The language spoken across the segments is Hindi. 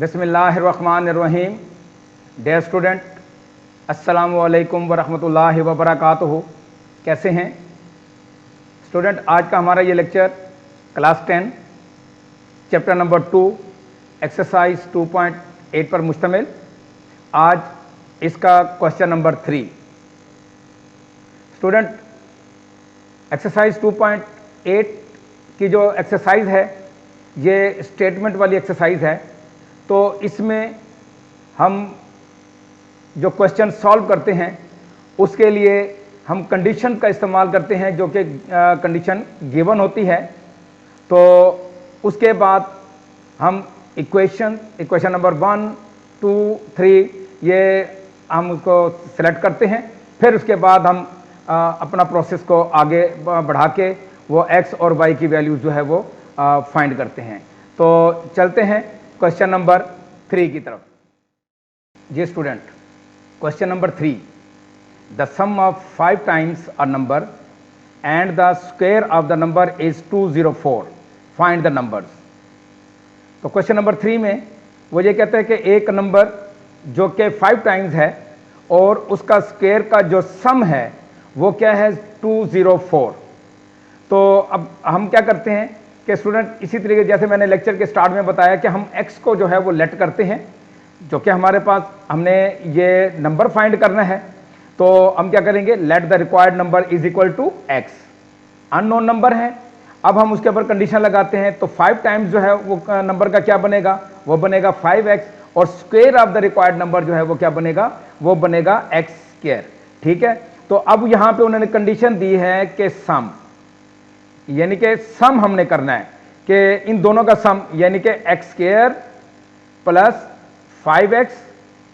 बिस्मिल्लाहिर्रहमानिर्रहीम। डियर स्टूडेंट, अस्सलामु अलैकुम वरहमतुल्लाहि वबरकातुहू। कैसे हैं स्टूडेंट? आज का हमारा ये lecture class 10 chapter number 2 exercise 2.8 पर मुश्तमिल। आज इसका क्वेश्चन नंबर 3। स्टूडेंट, एक्सरसाइज 2.8 की जो एक्सरसाइज है ये स्टेटमेंट वाली एक्सरसाइज है। तो इसमें हम जो क्वेश्चन सॉल्व करते हैं उसके लिए हम कंडीशन का इस्तेमाल करते हैं, जो कि कंडीशन गिवन होती है। तो उसके बाद हम इक्वेशन नंबर 1, 2, 3 ये हम उसको सेलेक्ट करते हैं। फिर उसके बाद हम अपना प्रोसेस को आगे बढ़ा के वो x और y की वैल्यूज जो है वो फाइंड करते हैं। तो चलते हैं क्वेश्चन नंबर 3 की तरफ। जी student, question number 3, the sum of 5 times a number and the square of the number is 204, find the numbers. तो क्वेश्चन नंबर 3 में वो ये कहते हैं कि एक नंबर जो कि 5 टाइम्स है और उसका स्क्वायर का जो सम है वो क्या है, 204। तो अब हम क्या करते हैं कि स्टूडेंट, इसी तरीके जैसे मैंने लेक्चर के स्टार्ट में बताया कि हम x को जो है वो लेट करते हैं, जो कि हमारे पास हमने ये नंबर फाइंड करना है। तो हम क्या करेंगे, let the required number is equal to x। Unknown number है, अब हम उसके ऊपर कंडीशन लगाते हैं। तो 5 टाइम्स जो है वो नंबर का क्या बनेगा, वो बनेगा 5x, और square of the required number जो है वो क्या बनेगा, वो बनेगा x स्क्वायर। ठीक है। तो अब यहां पे उन्होंने कंडीशन दी है कि सम, यानी कि सम हमने करना है कि इन दोनों का सम, यानी कि x square plus 5x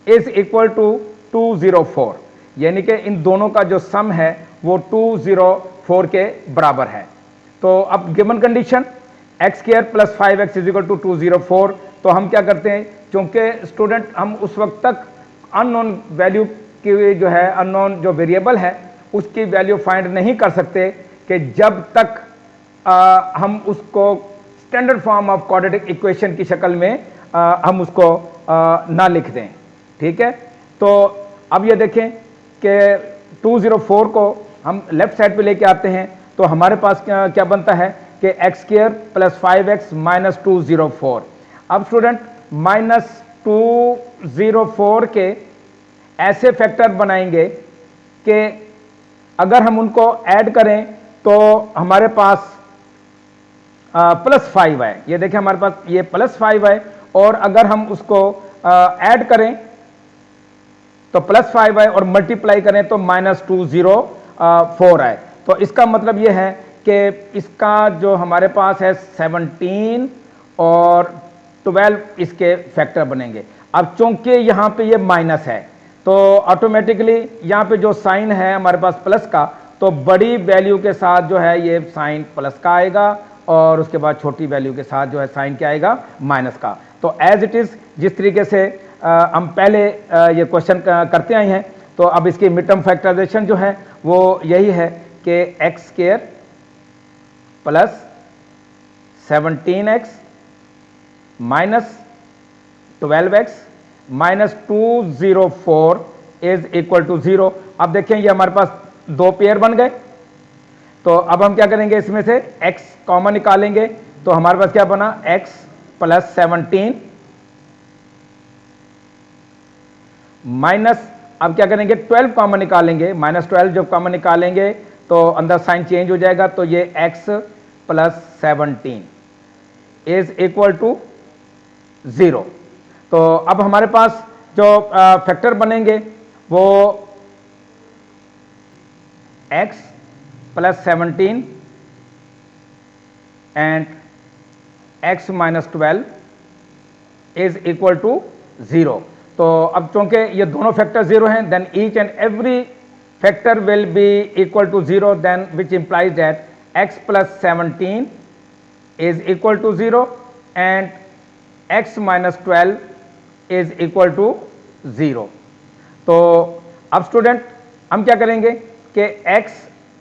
is equal to 204, यानी कि इन दोनों का जो सम है वो 204 के बराबर है। तो अब given condition x square plus 5x is equal to 204, तो हम क्या करते हैं, क्योंकि स्टूडेंट हम उस वक्त तक अननोन वैल्यू की जो है, अननोन जो वेरिएबल है उसकी वैल्यू फाइंड नहीं कर सकते कि जब तक हम उसको standard form of quadratic equation की शक्ल में हम उसको ना लिख दें। ठीक है। तो अब ये देखें कि 204 को हम लेफ्ट साइड पे लेके आते हैं, तो हमारे पास क्या बनता है कि x square plus 5x minus 204। अब स्टूडेंट, माइनस 204 के ऐसे फैक्टर बनाएंगे कि अगर हम उनको ऐड करें तो हमारे पास प्लस 5 है। ये देखिए हमारे पास ये प्लस 5 है, और अगर हम उसको ऐड करें तो प्लस 5 है, और मल्टीप्लाई करें तो माइनस 204 है। तो इसका मतलब ये है कि इसका जो हमारे पास है 17 और 12 इसके फैक्टर बनेंगे। अब चूंकि यहां पे ये माइनस है तो ऑटोमेटिकली यहां पे जो साइन है हमारे पास प्लस का, तो बड़ी वैल्यू के साथ जो है ये साइन प्लस का आएगा, और उसके बाद छोटी वैल्यू के साथ जो है साइन क्या आएगा, माइनस का। तो एज इट इज जिस तरीके से हम पहले ये क्वेश्चन करते आए हैं, तो अब इसकी मिड टर्म फैक्टराइजेशन जो है वो यही है कि x square plus 17x minus 12x minus 204 is equal to 0। अब देखें ये हमारे पास दो पेयर बन गए। तो अब हम क्या करेंगे, इसमें से x कॉमन निकालेंगे, तो हमारे पास क्या बना, x प्लस 17 माइनस, अब क्या करेंगे 12 कॉमन निकालेंगे, माइनस 12 जब कॉमन निकालेंगे तो अंदर साइन चेंज हो जाएगा, तो ये x plus 17 is equal to 0। तो अब हमारे पास जो फैक्टर बनेंगे वो x plus 17 and x minus 12 is equal to 0। तो अब चूंकि ये दोनों फैक्टर 0 हैं, then each and every factor will be equal to 0, then which implies that x plus 17 is equal to 0 and x minus 12 is equal to 0। तो अब स्टूडेंट हम क्या करेंगे कि x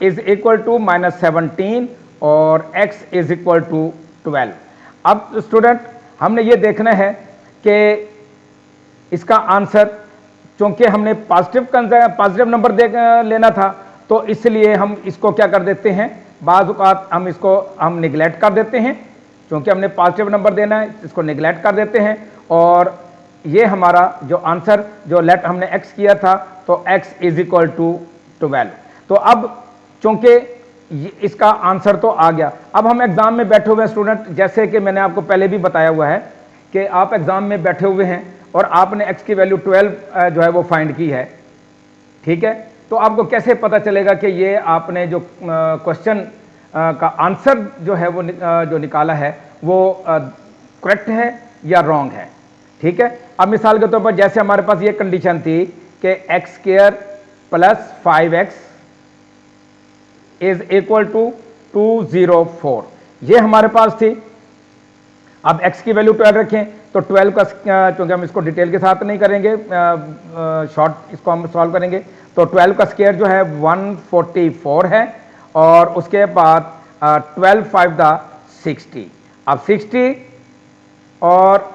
is equal to minus 17 और x इज इक्वल टू 12। अब स्टूडेंट हमने ये देखना है कि इसका आंसर, चूंकि हमने पॉजिटिव नंबर लेना था, तो इसलिए हम इसको क्या कर देते हैं, बाज़ औक़ात हम इसको निगलेक्ट कर देते हैं। क्योंकि हमने पॉजिटिव नंबर देना है, इसको निगलेक्ट कर देते हैं, और ये हमारा जो आंसर जो लेट हमने x किया था, तो x इज इक्वल टू 12। तो अब चूंकि इसका आंसर तो आ गया, अब हम एग्जाम में बैठे हुए स्टूडेंट, जैसे कि मैंने आपको पहले भी बताया हुआ है कि आप एग्जाम में बैठे हुए हैं और आपने x की वैल्यू 12 जो है वो फाइंड की है, ठीक है। तो आपको कैसे पता चलेगा कि ये आपने जो क्वेश्चन का आंसर जो है वो जो निकाला है वो करेक्ट है या रॉन्ग है, ठीक है। अब मिसाल के तौर पर जैसे हमारे पास ये कंडीशन थी कि x square plus 5x is equal to 204, ये हमारे पास थी। अब x की वैल्यू 12 रखें, तो 12 का, क्योंकि हम इसको डिटेल के साथ नहीं करेंगे, शॉर्ट इसको हम सॉल्व करेंगे, तो 12 का स्क्वायर जो है 144 है, और उसके बाद 12 5 दा 60। अब 60 और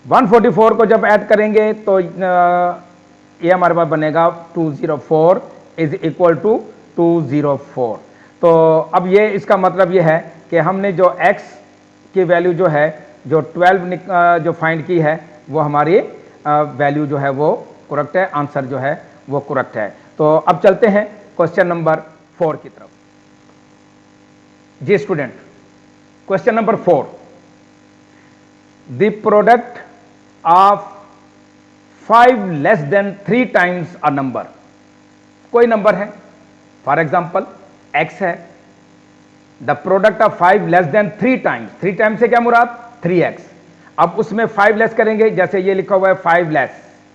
144 को जब ऐड करेंगे तो ये हमारे पास बनेगा 204 इज इक्वल टू 204। तो अब ये इसका मतलब ये है कि हमने जो x की वैल्यू जो है जो 12 जो फाइंड की है, वो हमारी वैल्यू जो है वो करेक्ट है, आंसर जो है वो करेक्ट है। तो अब चलते हैं क्वेश्चन नंबर 4 की तरफ। जी student, question number 4, the product of 5 less than 3 times a number. कोई नंबर है, फॉर एग्जांपल x है, the product of 5 less than 3 times, 3 times से क्या मुराद, 3x। अब उसमें 5 लेस करेंगे, जैसे ये लिखा हुआ है 5 लेस,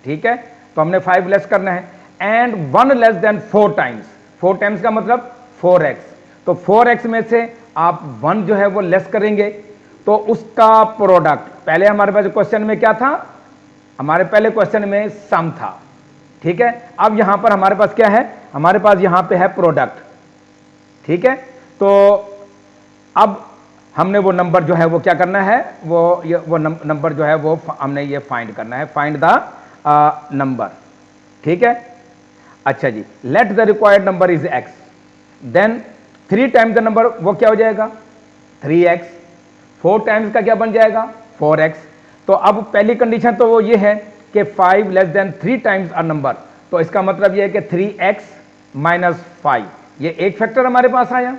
ठीक है, तो हमने 5 लेस करना है, and 1 less than 4 times, 4 times का मतलब 4x, तो 4x में से आप 1 जो है वो लेस करेंगे, तो उसका प्रोडक्ट, पहले हमारे पास क्वेश्चन में क्या था, हमारे पहले क्वेश्चन में सम था, ठीक है। अब यहां पर हमारे पास क्या है, हमारे पास यहां पे है प्रोडक्ट, ठीक है। तो अब हमने वो नंबर जो है वो क्या करना है, वो नंबर जो है वो हमने ये फाइंड करना है, फाइंड द नंबर, ठीक है। अच्छा जी, let the required number is x, then 3 times the number, वो क्या हो जाएगा 3x, 4 टाइम्स का क्या बन जाएगा 4x। तो अब पहली कंडीशन तो वो ये है कि 5 less than 3 times a number, तो इसका मतलब ये है कि 3x माइनस 5, ये एक फैक्टर हमारे पास आया।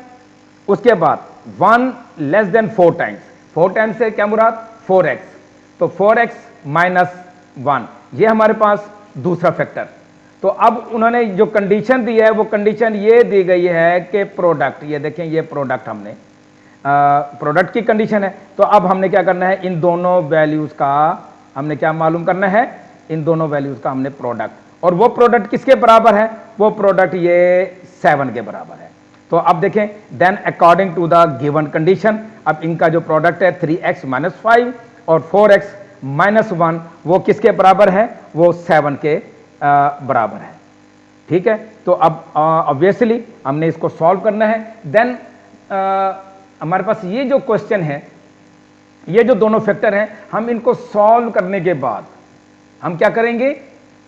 उसके बाद 1 लेस देन 4 टाइम्स, 4 टाइम्स से क्या मुराद 4x, तो 4x माइनस 1, ये हमारे पास दूसरा फैक्टर। तो अब उन्होंने जो कंडीशन दी है वो कंडीशन ये दी गई है कि प्रोडक्ट, ये देखें ये प्रोडक्ट हमने प्रोडक्ट की कंडीशन है। तो अब हमने क्या करना है, इन दोनों वैल्यूज का हमने क्या मालूम करना है, इन दोनों वैल्यूज का हमने प्रोडक्ट, और वो प्रोडक्ट किसके बराबर है, वो प्रोडक्ट ये 7 के बराबर है। तो अब देखें, then according to the given condition, अब इनका जो प्रोडक्ट है 3x माइनस 5 और 4x माइनस 1, वो किसके बराबर है, वो 7 के बराबर है, ठीक है। तो अब ऑब्वियसली हमने इसको सॉल्व करना है। देन हमारे पास ये जो क्वेश्चन है, ये जो दोनों फैक्टर हैं, हम इनको सॉल्व करने के बाद हम क्या करेंगे,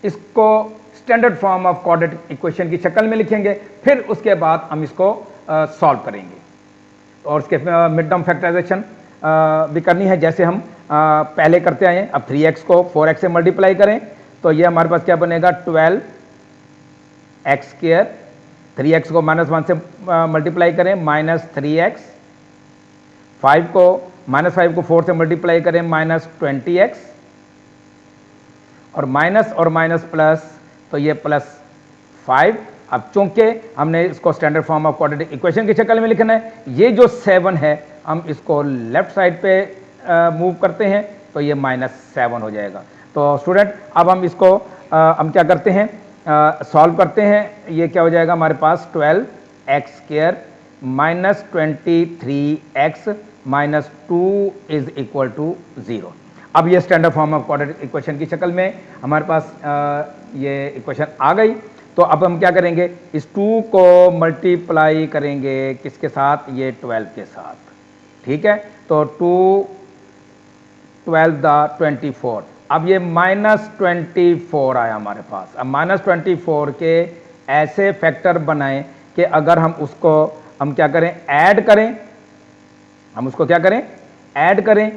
इसको standard form of coordinate equation की शक्ल में लिखेंगे, फिर उसके बाद हम इसको सॉल्व करेंगे। और उसके मिड टर्म फैक्टराइजेशन भी करनी है, जैसे हम पहले करते आए हैं। अब 3x को 4x से मल्टीप्लाई करें, तो ये हमारे पास क्या बनेगा 12x स्क्वायर, 3x को माइनस 1 से मल्टीप्लाई करें माइनस 3x, 5 को माइनस 5 को 4 से मल्टीप्लाई करें माइनस 20x, और माइनस प्लस, तो ये प्लस 5। अब चूंकि हमने इसको standard form of coordinate equation की शक्ल में लिखना है, ये जो 7 है हम इसको लेफ्ट साइड पे मूव करते हैं, तो ये -7 हो जाएगा। तो स्टूडेंट अब हम इसको हम क्या करते हैं, सॉल्व करते हैं। ये क्या हो जाएगा हमारे पास 12x square minus 23x minus 2 is equal to 0। अब ये standard form of coordinate equation की शक्ल में हमारे पास ये इक्वेशन आ गई। तो अब हम क्या करेंगे, इस 2 को मल्टीप्लाई करेंगे किसके साथ, ये 12 के साथ, ठीक है। तो 2 12 × 24। अब ये -24 आया हमारे पास। अब -24 के ऐसे फैक्टर बनाएं कि अगर हम उसको हम क्या करें, ऐड करें, हम उसको क्या करें, ऐड करें,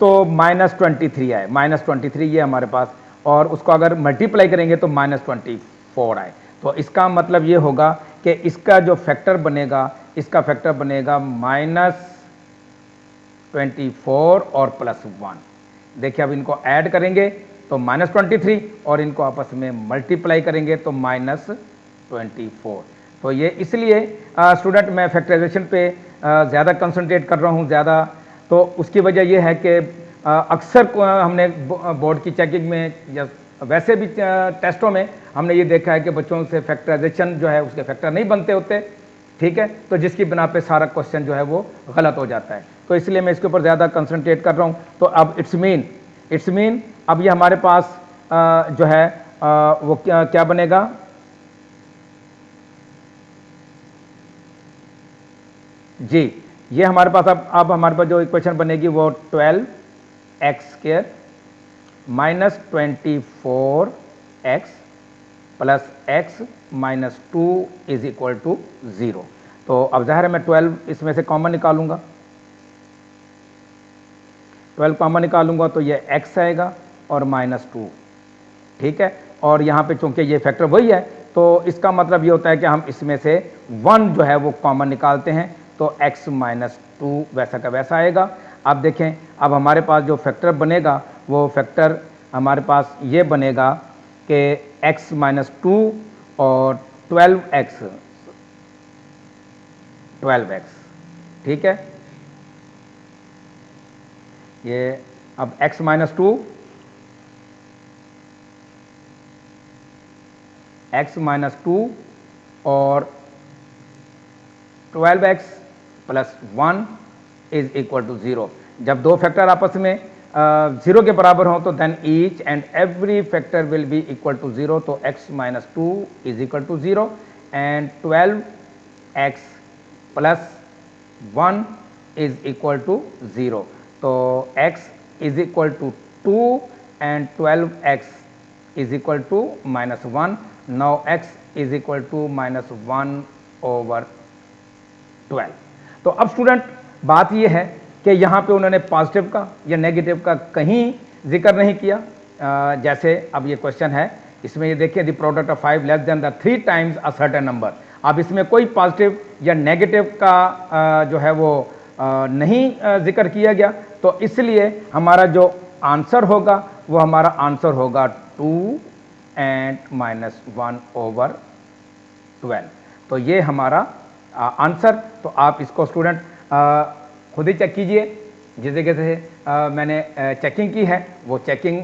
तो -23 आए, -23 ये हमारे पास, और उसको अगर मल्टीप्लाई करेंगे तो -24 आए। तो इसका मतलब ये होगा कि इसका जो फैक्टर बनेगा, इसका फैक्टर बनेगा -24 और +1। देखिए अब इनको ऐड करेंगे तो -23 और इनको आपस में मल्टीप्लाई करेंगे तो -24। तो ये इसलिए स्टूडेंट मैं फैक्टराइजेशन पे ज़्यादा कंसंट्रेट कर रहा हूँ ज़्यादा। तो उसकी वजह यह है कि अक्सर हमने बोर्ड की चेकिंग में या वैसे भी टेस्टों में हमने ये देखा है कि बच्चों से फैक्टराइजेशन जो है उसके फैक्टर नहीं बनते होते, ठीक है, तो जिसकी बिना पे सारा क्वेश्चन जो है वो गलत हो जाता है। तो इसलिए मैं इसके ऊपर ज़्यादा कंसंट्रेट कर रहा हूँ। तो अब इट्स मीन अब ये हमारे पास जो है वो क्या बनेगा, जी, ये हमारे पास अब हमारे पास जो इक्वेशन बनेगी वो 12x² -24x +x - 2 = 0। तो अब ज़ाहिर है मैं 12 इसमें से कॉमन निकालूंगा, 12 कॉमन निकालूंगा तो ये x आएगा और -2, ठीक है। और यहाँ पे चूंकि ये फैक्टर वही है तो इसका मतलब ये होता है कि हम इसमें से 1 जो है वो कॉमन निकालते हैं, तो x - 2 वैसा का वैसा आएगा। अब देखें, अब हमारे पास जो फैक्टर बनेगा वो फैक्टर हमारे पास ये बनेगा कि x - 2 और 12x, ठीक है। ये अब x - 2 और 12x + 1 = 0। जब दो फैक्टर आपस में 0 के बराबर हों तो then each and every factor will be equal to 0। तो x - 2 = 0 एंड 12x + 1 = 0। तो x = 2 and 12x = -1। Now x = -1/12। तो अब स्टूडेंट बात यह है कि यहाँ पे उन्होंने पॉजिटिव का या नेगेटिव का कहीं जिक्र नहीं किया। जैसे अब ये क्वेश्चन है, इसमें ये देखिए the product of 5 less then the 3 times a certain number. अब इसमें कोई पॉजिटिव या नेगेटिव का जो है वो नहीं जिक्र किया गया, तो इसलिए हमारा जो आंसर होगा वो हमारा आंसर होगा 2 एंड -1/12। तो ये हमारा आंसर। तो आप इसको स्टूडेंट खुद ही चेक कीजिए। जिस जगह से मैंने चेकिंग की है वो चेकिंग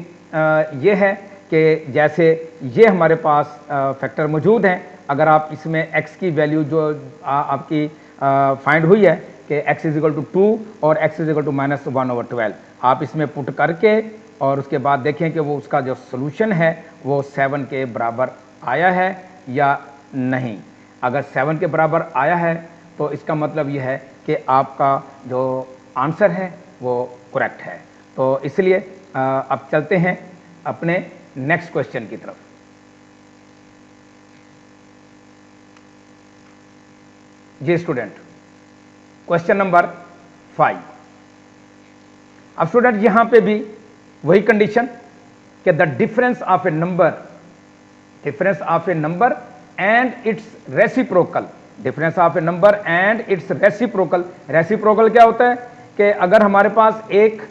ये है कि जैसे ये हमारे पास फैक्टर मौजूद हैं, अगर आप इसमें x की वैल्यू जो आपकी फाइंड हुई है कि x = 2 और x = -1/12, आप इसमें पुट करके और उसके बाद देखें कि वो उसका जो सोल्यूशन है वो 7 के बराबर आया है या नहीं। अगर 7 के बराबर आया है तो इसका मतलब यह है कि आपका जो आंसर है वो करेक्ट है। तो इसलिए अब चलते हैं अपने नेक्स्ट क्वेश्चन की तरफ। जी स्टूडेंट, क्वेश्चन नंबर 5। अब स्टूडेंट यहां पे भी वही कंडीशन कि the difference of A number and it's reciprocal. Difference of A number and it's reciprocal. Reciprocal क्या होता है कि अगर हमारे पास एक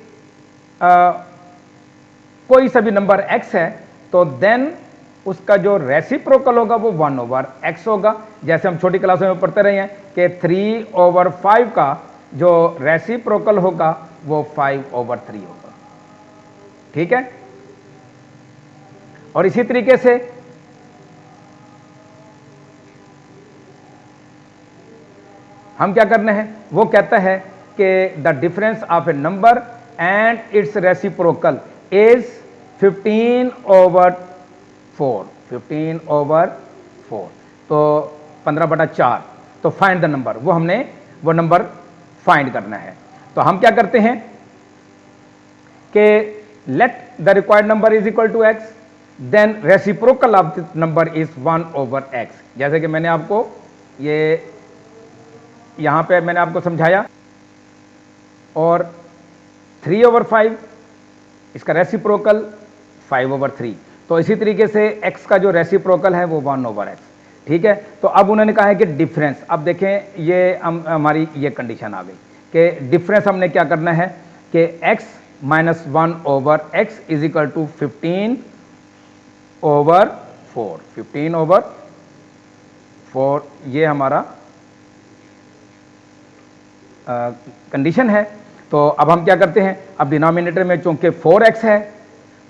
कोई सा भी नंबर x है तो देन उसका जो रेसिप्रोकल होगा वो 1/x होगा। जैसे हम छोटी क्लासों में पढ़ते रहे हैं कि 3/5 का जो रेसिप्रोकल होगा वो 5/3 होगा, ठीक है। और इसी तरीके से हम क्या करने हैं, वो कहता है कि the difference of A number and it's reciprocal is 15/4। 15/4 तो 15/4। तो फाइंड द नंबर, वो हमने वो नंबर फाइंड करना है। तो हम क्या करते हैं कि let the required number is equal to x, then reciprocal of this number is 1 over x। जैसे कि मैंने आपको ये यहां पे मैंने आपको समझाया, और 3 over 5 इसका रेसिप्रोकल 5 over 3। तो इसी तरीके से x का जो रेसिप्रोकल है वो 1 over x। ठीक है, तो अब उन्होंने कहा है कि डिफरेंस, अब देखें ये हमारी ये कंडीशन आ गई कि डिफरेंस हमने क्या करना है कि x minus 1 over x is equal to 15 over 4, 15 over 4, ये हमारा कंडीशन है। तो अब हम क्या करते हैं, अब डिनोमिनेटर में चूंकि 4x है,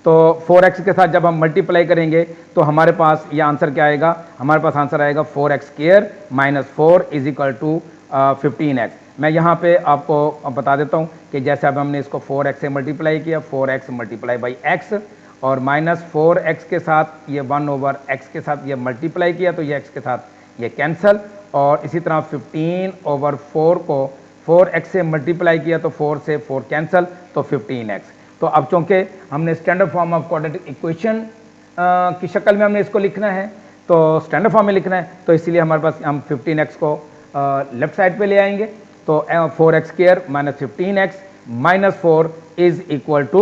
तो 4x के साथ जब हम मल्टीप्लाई करेंगे तो हमारे पास ये आंसर क्या आएगा, हमारे पास आंसर आएगा 4x square minus 4 is equal to 15x। मैं यहाँ पे आपको बता देता हूँ कि जैसे अब हमने इसको 4x से मल्टीप्लाई किया, 4x मल्टीप्लाई बाई x, और माइनस 4x के साथ ये 1 ओवर x के साथ ये मल्टीप्लाई किया तो ये x के साथ ये कैंसल, और इसी तरह 15 ओवर 4 को 4x से मल्टीप्लाई किया तो 4 से 4 कैंसल, तो 15x। तो अब चूंकि हमने standard form of quadratic equation की शक्ल में हमने इसको लिखना है, तो स्टैंडर्ड फॉर्म में लिखना है, तो इसलिए हमारे पास हम 15x को लेफ्ट साइड पे ले आएंगे। तो 4x square minus 15x minus 4 is equal to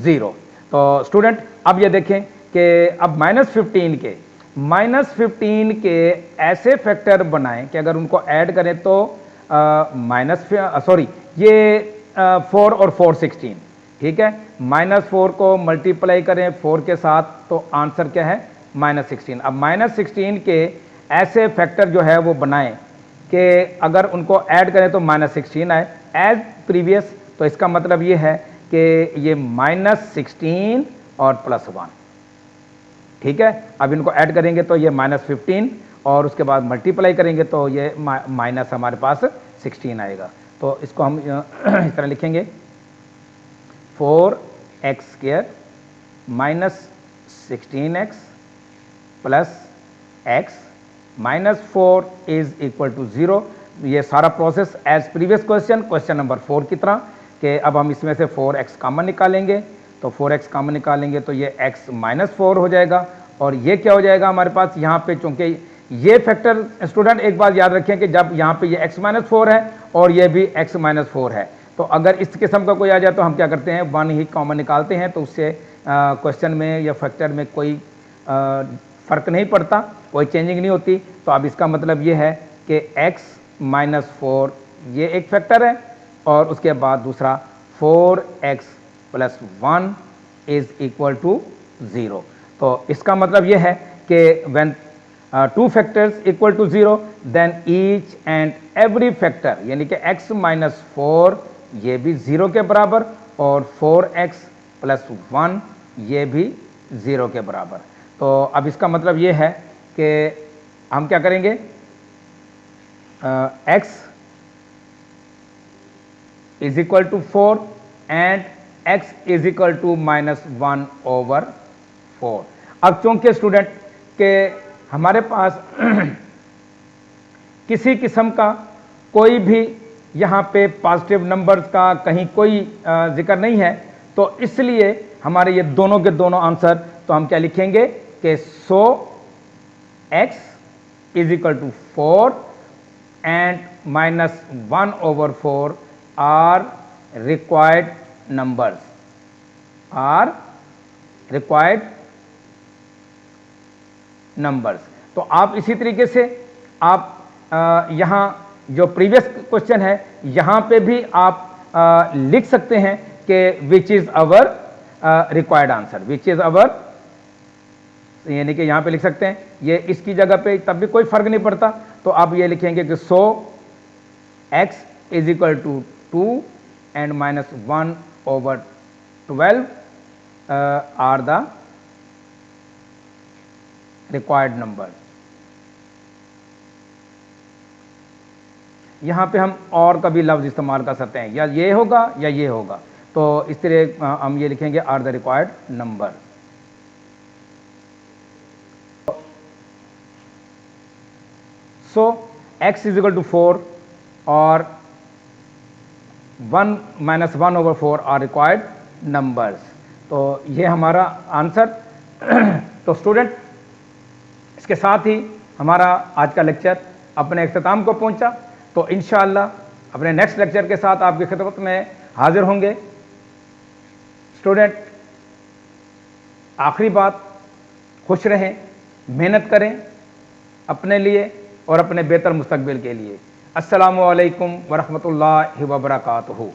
0। तो स्टूडेंट अब ये देखें कि अब माइनस 15 के ऐसे फैक्टर बनाएं कि अगर उनको ऐड करें तो ये 4 और 4 16, ठीक है, माइनस 4 को मल्टीप्लाई करें 4 के साथ तो आंसर क्या है, माइनस 16। अब माइनस 16 के ऐसे फैक्टर जो है वो बनाएं कि अगर उनको ऐड करें तो माइनस 16 आए एज प्रीवियस। तो इसका मतलब ये है कि ये माइनस 16 और प्लस 1, ठीक है। अब इनको ऐड करेंगे तो ये माइनस 15 और उसके बाद मल्टीप्लाई करेंगे तो ये माइनस हमारे पास 16 आएगा। तो इसको हम इस तरह लिखेंगे 4x square minus 16x plus x minus 4 is equal to 0। ये सारा process as previous question number 4 की तरह कि अब हम इसमें से 4x कॉमन निकालेंगे, तो 4x कॉमन निकालेंगे तो ये x माइनस 4 हो जाएगा, और ये क्या हो जाएगा हमारे पास यहाँ पे, चूंकि ये फैक्टर स्टूडेंट एक बात याद रखें कि जब यहाँ पे ये x माइनस 4 है और ये भी x माइनस 4 है, तो अगर इस किस्म का कोई आ जाए तो हम क्या करते हैं, 1 ही कॉमन निकालते हैं, तो उससे क्वेश्चन में या फैक्टर में कोई फ़र्क नहीं पड़ता, कोई चेंजिंग नहीं होती। तो अब इसका मतलब ये है कि x माइनस 4 ये एक फैक्टर है, और उसके बाद दूसरा 4x plus 1 is equal to 0। तो इसका मतलब ये है कि when two factors equal to 0 then each and every factor, यानी कि x माइनस 4 ये भी 0 के बराबर और 4x प्लस 1 ये भी 0 के बराबर। तो अब इसका मतलब ये है कि हम क्या करेंगे, x is equal to 4 and x is equal to minus 1 over 4। अब चूंकि स्टूडेंट के हमारे पास किसी किस्म का कोई भी यहाँ पे पॉजिटिव नंबर्स का कहीं कोई जिक्र नहीं है, तो इसलिए हमारे ये दोनों के दोनों आंसर, तो हम क्या लिखेंगे कि so x is equal to 4 and minus 1 over 4 are required numbers, are required numbers. तो आप इसी तरीके से आप यहाँ जो प्रीवियस क्वेश्चन है यहाँ पे भी आप लिख सकते हैं कि which is our required answer, which is our, यानी कि यहाँ पे लिख सकते हैं, ये इसकी जगह पे तब भी कोई फर्क नहीं पड़ता। तो आप ये लिखेंगे कि so x is equal to 2 and minus 1 over 12 are the required number. यहां पे हम और कभी लफ्ज इस्तेमाल कर सकते हैं, या ये होगा या ये होगा, तो इस तरह हम ये लिखेंगे are the required number. So x is equal to 4 और 1 minus 1 over 4 are required numbers. तो ये हमारा आंसर। तो स्टूडेंट, इसके साथ ही हमारा आज का लेक्चर अपने अख्ताम को पहुंचा। तो इंशाअल्लाह अपने नेक्स्ट लेक्चर के साथ आपकी खिदमत में हाजिर होंगे। स्टूडेंट, आखिरी बात, खुश रहें, मेहनत करें अपने लिए और अपने बेहतर मुस्तकबिल के लिए। अस्सलामु अलैकुम वरहमतुल्लाहि वबरकातुहू।